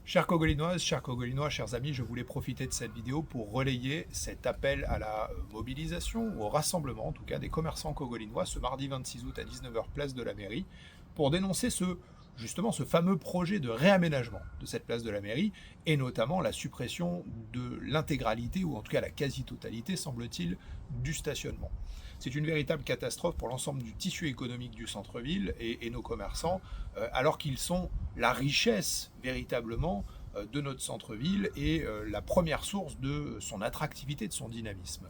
Chers Cogolinoises, chers Cogolinois, chers amis, je voulais profiter de cette vidéo pour relayer cet appel à la mobilisation, ou au rassemblement en tout cas, des commerçants cogolinois ce mardi 26 août à 19h place de la mairie, pour dénoncer justement ce fameux projet de réaménagement de cette place de la mairie, et notamment la suppression de l'intégralité, ou en tout cas la quasi-totalité, semble-t-il, du stationnement. C'est une véritable catastrophe pour l'ensemble du tissu économique du centre-ville et nos commerçants, alors qu'ils sont la richesse véritablement de notre centre-ville et la première source de son attractivité, de son dynamisme.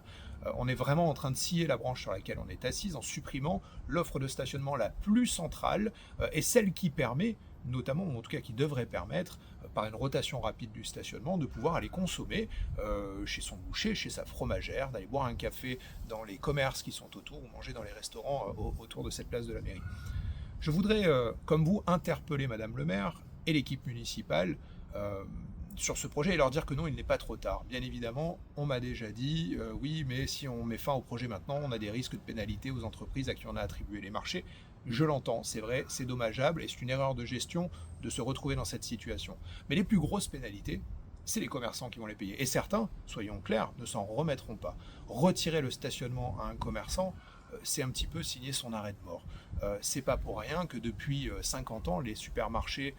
On est vraiment en train de scier la branche sur laquelle on est assise en supprimant l'offre de stationnement la plus centrale et celle qui permet, notamment, ou en tout cas qui devrait permettre, par une rotation rapide du stationnement, de pouvoir aller consommer chez son boucher, chez sa fromagère, d'aller boire un café dans les commerces qui sont autour ou manger dans les restaurants autour de cette place de la mairie. Je voudrais, comme vous, interpeller Madame le maire et l'équipe municipale sur ce projet et leur dire que non, il n'est pas trop tard. Bien évidemment, on m'a déjà dit, oui, mais si on met fin au projet maintenant, on a des risques de pénalité aux entreprises à qui on a attribué les marchés. Je l'entends, c'est vrai, c'est dommageable et c'est une erreur de gestion de se retrouver dans cette situation. Mais les plus grosses pénalités, c'est les commerçants qui vont les payer. Et certains, soyons clairs, ne s'en remettront pas. Retirer le stationnement à un commerçant, c'est un petit peu signer son arrêt de mort. C'est pas pour rien que depuis 50 ans, les supermarchés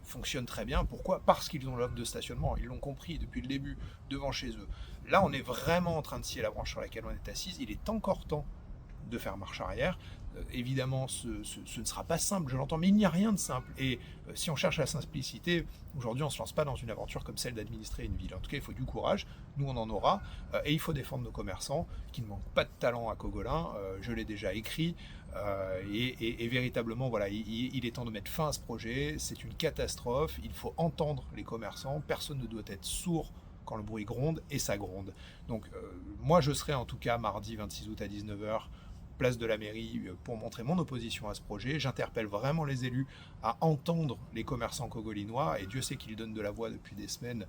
fonctionnent très bien. Pourquoi ? Parce qu'ils ont l'offre de stationnement. Ils l'ont compris depuis le début, devant chez eux. Là, on est vraiment en train de scier la branche sur laquelle on est assise. Il est encore temps de faire marche arrière. Évidemment, ce ne sera pas simple, je l'entends, mais il n'y a rien de simple. Et si on cherche la simplicité, aujourd'hui, on ne se lance pas dans une aventure comme celle d'administrer une ville. En tout cas, il faut du courage, nous on en aura, et il faut défendre nos commerçants, qui ne manquent pas de talent à Cogolin, je l'ai déjà écrit, et véritablement, voilà, il est temps de mettre fin à ce projet, c'est une catastrophe, il faut entendre les commerçants, personne ne doit être sourd quand le bruit gronde, et ça gronde. Donc moi je serai en tout cas mardi 26 août à 19h, place de la mairie, pour montrer mon opposition à ce projet. J'interpelle vraiment les élus à entendre les commerçants cogolinois, et Dieu sait qu'ils donnent de la voix depuis des semaines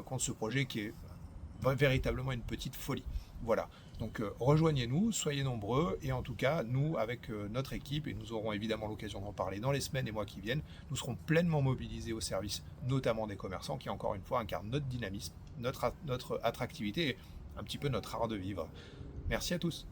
contre ce projet qui est véritablement une petite folie. Voilà, donc rejoignez-nous, soyez nombreux, et en tout cas, nous, avec notre équipe, et nous aurons évidemment l'occasion d'en parler dans les semaines et mois qui viennent, nous serons pleinement mobilisés au service, notamment des commerçants, qui encore une fois incarnent notre dynamisme, notre attractivité et un petit peu notre art de vivre. Merci à tous.